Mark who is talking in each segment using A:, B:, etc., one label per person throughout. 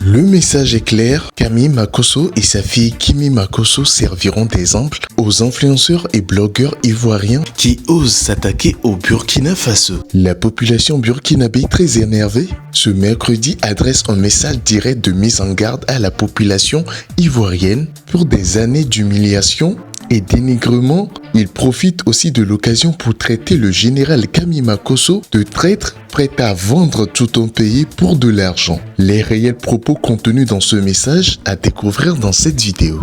A: Le message est clair, Camille Makosso et sa fille Kimi Makosso serviront d'exemple aux influenceurs et blogueurs ivoiriens qui osent s'attaquer au Burkina Faso. La population burkinabé très énervée, ce mercredi adresse un message direct de mise en garde à la population ivoirienne pour des années d'humiliation et dénigrement. Il profite aussi de l'occasion pour traiter le général Camille Makosso de traître prêt à vendre tout un pays pour de l'argent. Les réels propos contenus dans ce message à découvrir dans cette vidéo.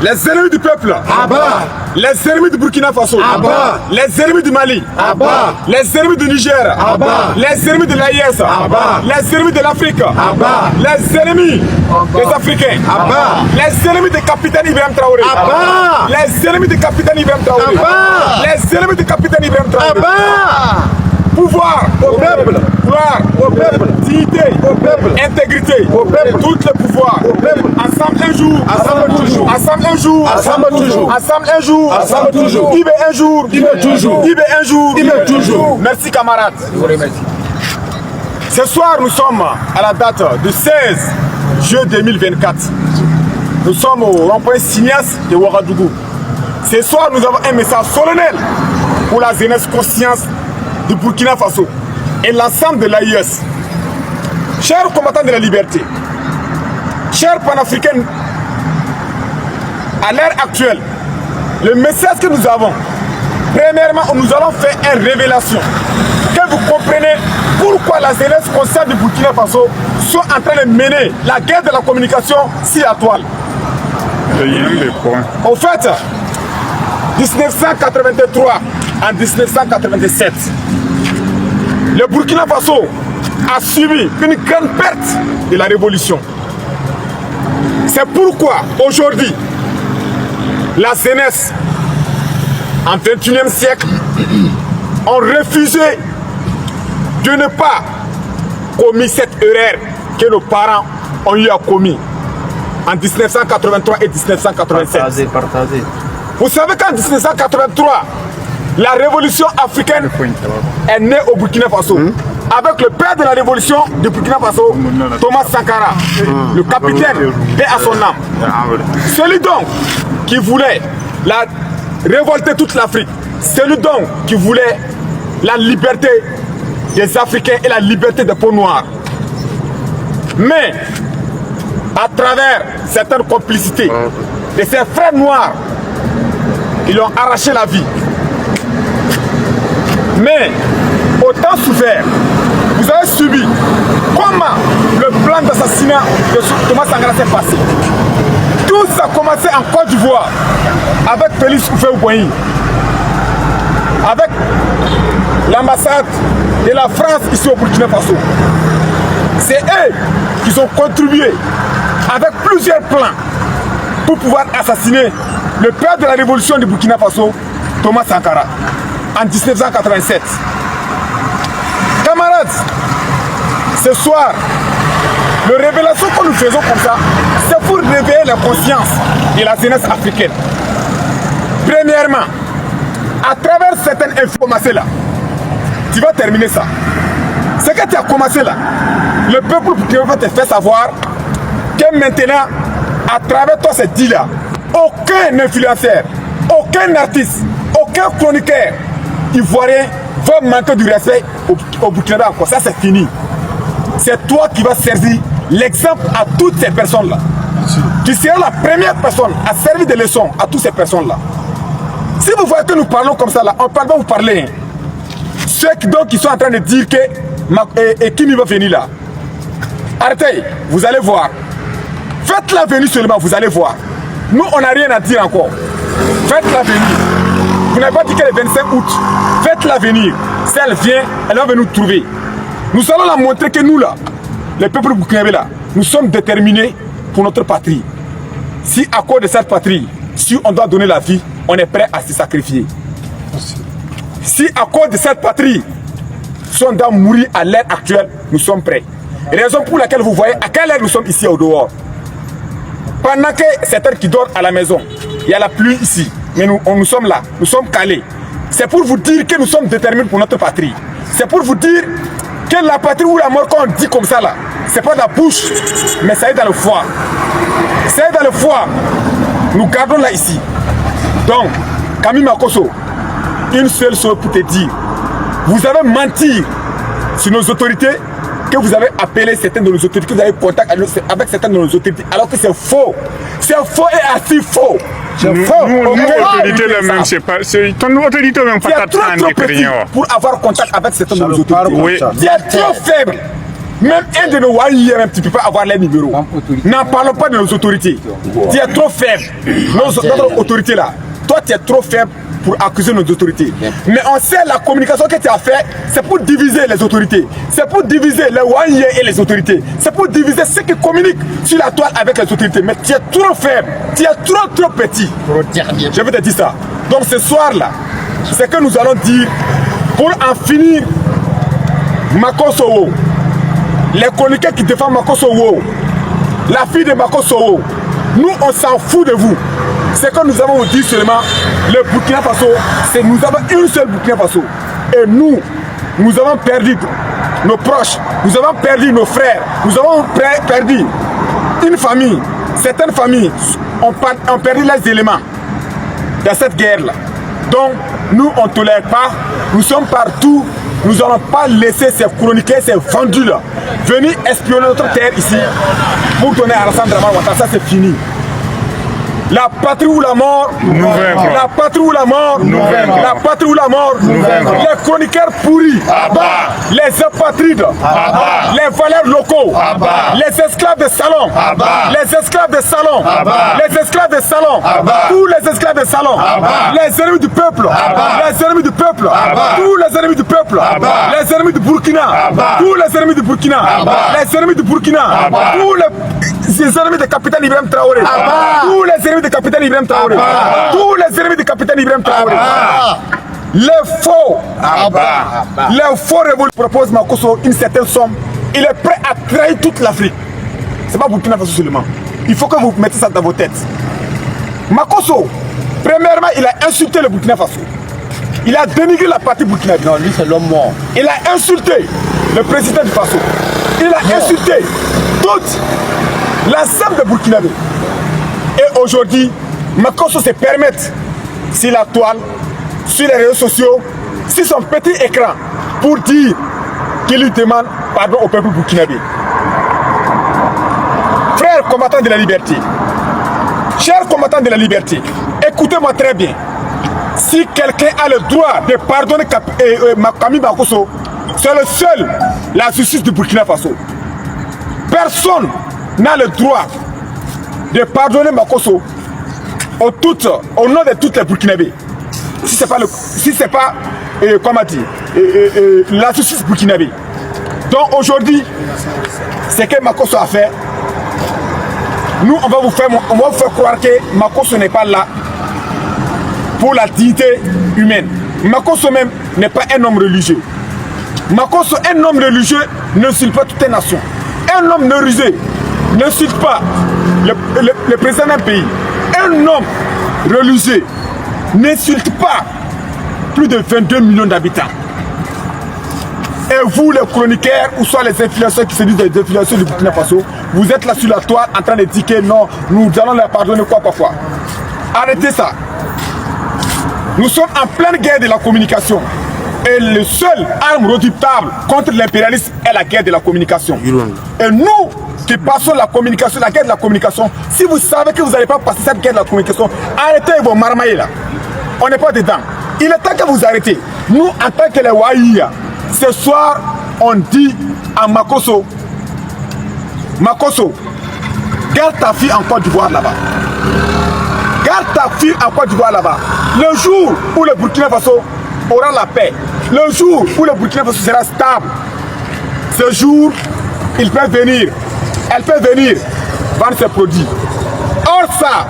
B: Les ennemis du peuple, à bas. Les ennemis du Burkina Faso, à bas. Les ennemis du Mali, à bas. Les ennemis du Niger, à bas. Les ennemis de l'AIS, à bas. Les ennemis de l'Afrique, à bas. Les ennemis des Africains, à bas. Les ennemis du capitaine Ibrahim Traoré, à bas. Les ennemis du capitaine Ibrahim Traoré, à bas. Les ennemis du capitaine Ibrahim Traoré, à bas. Pouvoir au peuple, gloire au peuple, dignité au peuple, intégrité au peuple, tout le pouvoir au peuple. Ensemble un jour, ensemble toujours. Ensemble un jour, ensemble toujours. Ensemble un jour, ensemble toujours. Ibé un jour, Ibé toujours. Ibé un jour, Ibé toujours. Merci camarades. Je vous remercie. Ce soir, nous sommes à la date du 16 juin 2024. Nous sommes au rond-point Signas de Ouagadougou. Ce soir, nous avons un message solennel pour la jeunesse conscience du Burkina Faso et l'ensemble de l'AIS. Chers combattants de la liberté, chers panafricains, à l'heure actuelle, le message que nous avons, premièrement, nous allons faire une révélation. Que vous comprenez pourquoi la jeunesse consciente du Burkina Faso sont en train de mener la guerre de la communication sur la toile. En fait, 1983 en 1987, le Burkina Faso a subi une grande perte de la révolution. C'est pourquoi aujourd'hui, la jeunesse en 21e siècle ont refusé de ne pas commettre cette erreur que nos parents ont eu à commettre en 1983 et 1987. Partagez. Vous savez qu'en 1983, la révolution africaine est née au Burkina Faso. Avec le père de la révolution du Burkina Faso, Thomas Sankara, le capitaine, paix à son âme. Celui donc qui voulait révolter toute l'Afrique, celui donc qui voulait la liberté des Africains et la liberté des peaux noires. Mais, à travers certaines complicités de ses frères noirs, ils ont arraché la vie. Mais, autant souffert, vous avez subi comment le plan d'assassinat de Thomas Sankara s'est passé. Tout ça a commencé en Côte d'Ivoire avec Félix Houphouët-Boigny, avec l'ambassade de la France ici au Burkina Faso. C'est eux qui ont contribué avec plusieurs plans pour pouvoir assassiner le père de la révolution du Burkina Faso, Thomas Sankara, en 1987. Camarades, ce soir, la révélation que nous faisons comme ça, c'est pour réveiller la conscience de la jeunesse africaine. Premièrement, à travers certaines informations là, tu vas terminer ça. Ce que tu as commencé là, le peuple va te faire savoir que maintenant, à travers toi cette dit là, aucun influenceur, aucun artiste, aucun chroniqueur ivoirien va manquer du respect au Burkina Faso. Ça c'est fini. C'est toi qui vas servir l'exemple à toutes ces personnes là. Tu seras la première personne à servir de leçons à toutes ces personnes là. Si vous voyez que nous parlons comme ça là, on ne parle pas vous parler. Ceux qui sont en train de dire que Kimi va venir là. Arrêtez, vous allez voir. Faites-la venir seulement, vous allez voir. Nous, on n'a rien à dire encore. Faites-la venir. Vous n'avez pas dit qu'elle est le 25 août. Faites-la venir. Si elle vient, elle va venir nous trouver. Nous allons la montrer que nous là, les peuples burkinabés là, nous sommes déterminés pour notre patrie. Si à cause de cette patrie, si on doit donner la vie, on est prêt à se sacrifier. Si à cause de cette patrie, si on doit mourir à l'heure actuelle, nous sommes prêts. Raison pour laquelle vous voyez à quelle heure nous sommes ici au dehors. Pendant que certains qui dorment à la maison, il y a la pluie ici, mais nous sommes là, nous sommes calés. C'est pour vous dire que nous sommes déterminés pour notre patrie. C'est pour vous dire que la patrie ou la mort, quand on dit comme ça là, c'est pas dans la bouche, mais ça est dans le foie. C'est dans le foie. Nous gardons là ici. Donc, Camille Makosso, une seule chose pour te dire. Vous avez menti sur nos autorités, que vous avez appelé certaines de nos autorités, que vous avez contact avec certaines de nos autorités, alors que c'est faux. C'est faux et assez faux. C'est faux.
C: Nous, autorité, même, c'est pas. Ton autorité, même, pas
B: trop petit pour avoir contact avec certaines de nos autorités.
C: Oui.
B: Tu es trop faible. Même un de nos warriors, même, tu ne peux pas avoir les numéros. N'en parlons pas de nos autorités. Tu es trop faible. Notre autorité là, toi, tu es trop faible pour accuser nos autorités. Mais on sait la communication que tu as fait, c'est pour diviser les autorités. C'est pour diviser les warriors et les autorités. C'est pour diviser ceux qui communiquent sur la toile avec les autorités. Mais tu es trop faible. Tu es trop petit. Je vais te dire ça. Donc ce soir là, c'est que nous allons dire, pour en finir, Makosso, les chroniqueurs qui défendent Makosso, la fille de Makosso, nous on s'en fout de vous. C'est que nous avons dit seulement, le Burkina Faso, c'est nous avons une seule Burkina Faso. Et nous avons perdu nos proches, nous avons perdu nos frères, nous avons perdu une famille. Certaines familles ont perdu les éléments dans cette guerre-là. Donc, nous, on ne tolère pas, nous sommes partout. Nous n'allons pas laisser ces chroniqueurs, ces vendus-là, venir espionner notre terre ici pour donner à Alassane Dramane Ouattara. Ça, c'est fini. La patrie ou la mort, nous vaincrons. La patrie ou la mort, nous vaincrons. La patrie ou la mort, nous vaincrons. Les chroniqueurs pourris, les apatrides, les valeurs locaux, les esclaves de salon, les esclaves de salon, les esclaves de salon, tous les esclaves de salon, les ennemis du peuple, les ennemis du peuple, tous les ennemis du peuple, les ennemis du Burkina, tous les ennemis du Burkina, les ennemis du Burkina, tous les ennemis de capitaine Ibrahim Traoré, tous les ennemis de capitaine Ibrahim Traoré, tous les ennemis de capitaine Ibrahim Traoré, les faux révolus proposent Makosso une certaine somme. Il est prêt à trahir toute l'Afrique. C'est pas Burkina Faso seulement. Il faut que vous mettez ça dans vos têtes. Makosso, premièrement, il a insulté le Burkina Faso. Il a dénigré la partie burkinabé.
D: Non, lui c'est l'homme mort.
B: Il a insulté le président du Faso. Il a insulté toute l'ensemble de Burkinabé. Et aujourd'hui, Makosso se permet, sur la toile, sur les réseaux sociaux, sur son petit écran, pour dire qu'il lui demande pardon au peuple burkinabé. Frères combattants de la liberté, chers combattants de la liberté, écoutez-moi très bien. Si quelqu'un a le droit de pardonner Camille Makosso, c'est le seul, la justice du Burkina Faso. Personne n'a le droit de pardonner Makosso au nom de toutes les Burkinabés. Si c'est pas, comment dire, la justice burkinabé. Donc aujourd'hui, ce que Makosso a fait, nous on va vous faire croire que Makosso n'est pas là pour la dignité humaine. Makosso même n'est pas un homme religieux. Makosso, un homme religieux, n'insulte pas toute une nation. Un homme religieux n'insulte pas le président d'un pays. Un homme religieux n'insulte pas plus de 22 millions d'habitants. Et vous, les chroniqueurs, ou soit les influenceurs qui se disent des influenceurs du Burkina Faso, vous êtes là sur la toile en train de dire que non, nous allons leur pardonner quoi parfois. Arrêtez ça. Nous sommes en pleine guerre de la communication. Et le seul arme redoutable contre l'impérialisme est la guerre de la communication. Et nous qui passons la communication, la guerre de la communication, si vous savez que vous n'allez pas passer cette guerre de la communication, arrêtez vos marmailles là. On n'est pas dedans. Il est temps que vous arrêtez. Nous, en tant que les Waïa, ce soir, on dit à Makosso, Makosso, garde ta fille en Côte d'Ivoire là-bas. Garde ta fille en Côte d'Ivoire là-bas. Le jour où le Burkina Faso aura la paix, le jour où le Burkina Faso sera stable, ce jour, il peut venir, elle peut venir vendre ses produits. Or ça,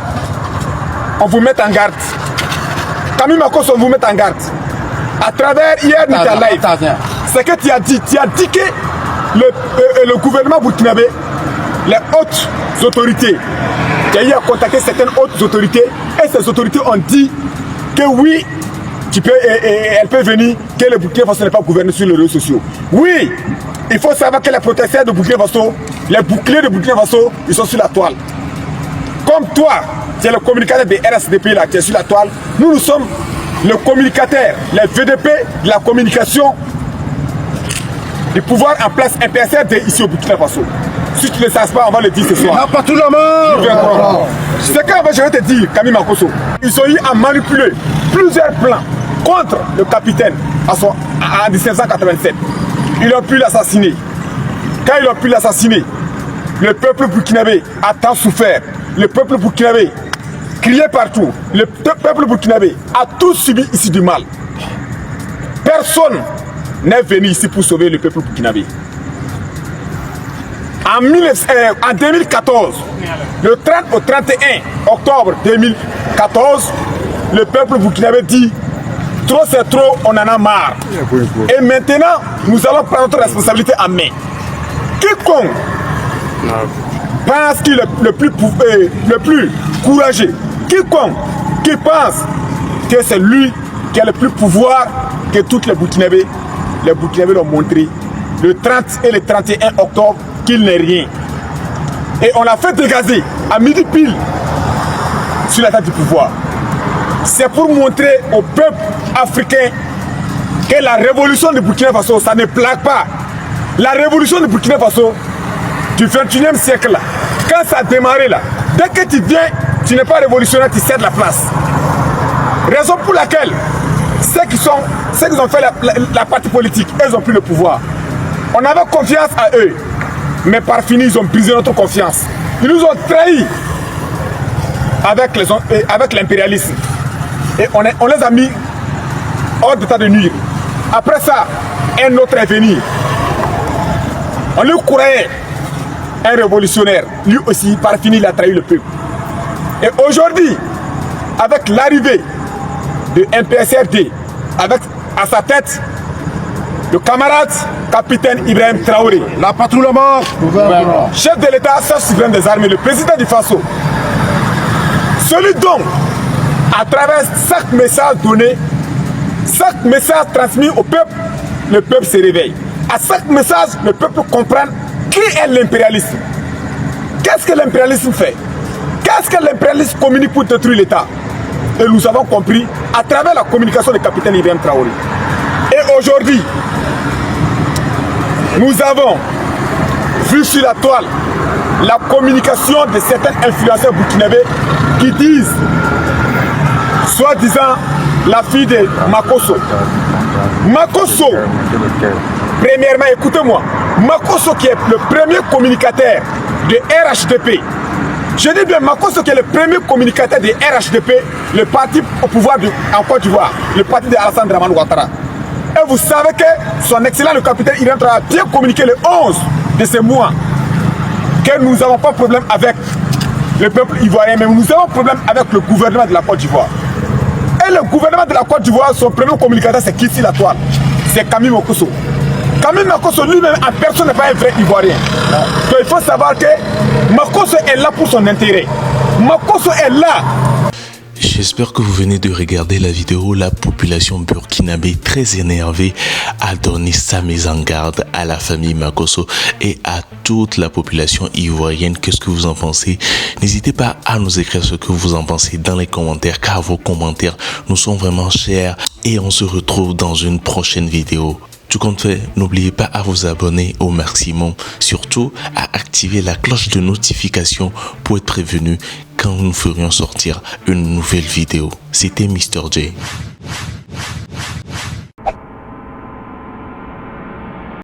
B: on vous met en garde. Camille Makosso, on vous met en garde. À travers hier Nita Live, c'est que tu as dit que le gouvernement burkinabé, les hautes autorités, tu as eu à contacter certaines hautes autorités et ces autorités ont dit que oui, elle peut venir que le Burkina Faso n'est pas gouverné sur les réseaux sociaux. Oui, il faut savoir que les protestataires de Burkina Faso, les boucliers de Burkina Faso, ils sont sur la toile. Comme toi, c'est le communicateur des RSDP là, qui est sur la toile. Nous sommes le communicateur, les VDP de la communication du pouvoir en place MPSRD ici au Burkina Faso. Si tu ne le sais pas, on va le dire ce soir.
D: Pas tout le monde.
B: C'est quand je vais te dire, Camille Makosso, ils ont eu à manipuler plusieurs plans contre le capitaine en 1787. Ils ont pu l'assassiner. Quand ils ont pu l'assassiner, le peuple burkinabé a tant souffert. Le peuple burkinabé criait partout. Le peuple burkinabé a tout subi ici du mal. Personne n'est venu ici pour sauver le peuple burkinabé. En 2014, le 30 au 31 octobre 2014, le peuple burkinabé dit trop c'est trop, on en a marre. Et maintenant, nous allons prendre notre responsabilité en main. Quiconque pense qu'il est le plus courageux, quiconque qui pense que c'est lui qui a le plus pouvoir que toutes les Burkinabés l'ont montré le 30 et le 31 octobre qu'il n'est rien. Et on l'a fait dégazer à midi pile sur la tête du pouvoir. C'est pour montrer au peuple africain que la révolution du Burkina Faso, ça ne plaque pas. La révolution du Burkina Faso du 21e siècle, là, quand ça a démarré, là, dès que tu viens, tu n'es pas révolutionnaire, tu cèdes la place. Raison pour laquelle ceux qui ont fait la partie politique, ils ont pris le pouvoir. On avait confiance à eux, mais par fini, ils ont brisé notre confiance. Ils nous ont trahis avec l'impérialisme. Et on les a mis hors d'état de nuire. Après ça, un autre est venu. On lui croyait un révolutionnaire. Lui aussi, par fini, il a trahi le peuple. Et aujourd'hui, avec l'arrivée de MPSRD, avec à sa tête le camarade capitaine Ibrahim Traoré,
D: La patrouille mort.
B: chef de l'État, chef souverain des armées, le président du Faso, celui dont, à travers chaque message donné, chaque message transmis au peuple, le peuple se réveille. À chaque message, le peuple comprend qui est l'impérialisme. Qu'est-ce que l'impérialisme fait? Qu'est-ce que l'impérialisme communique pour détruire l'État? Et nous avons compris à travers la communication du capitaine Ibrahim Traoré. Et aujourd'hui, nous avons vu sur la toile la communication de certains influenceurs burkinabés qui disent, soi-disant, la fille de Makosso. Makosso, premièrement, écoutez-moi, Makosso qui est le premier communicateur de RHDP. Je dis bien Makosso qui est le premier communicateur de RHDP, le parti au pouvoir en Côte d'Ivoire, le parti de Alassane Dramane Ouattara. Et vous savez que son excellent le capitaine Ibrahim Traoré a bien communiqué le 11 de ce mois que nous n'avons pas de problème avec le peuple ivoirien, mais nous avons problème avec le gouvernement de la Côte d'Ivoire. Et le gouvernement de la Côte d'Ivoire, son premier communicateur, c'est qui sur la toile? C'est Camille Makosso. Camille Makosso lui-même en personne n'est pas un vrai Ivoirien. Donc il faut savoir que Makosso est là pour son intérêt. Makosso est là.
A: J'espère que vous venez de regarder la vidéo. La population burkinabé très énervée a donné sa mise en garde à la famille Makosso et à toute la population ivoirienne. Qu'est-ce que vous en pensez? N'hésitez pas à nous écrire ce que vous en pensez dans les commentaires, car vos commentaires nous sont vraiment chers. Et on se retrouve dans une prochaine vidéo. Tout compte fait, n'oubliez pas à vous abonner au maximum, surtout à activer la cloche de notification pour être prévenu quand nous ferions sortir une nouvelle vidéo. C'était Mr. J.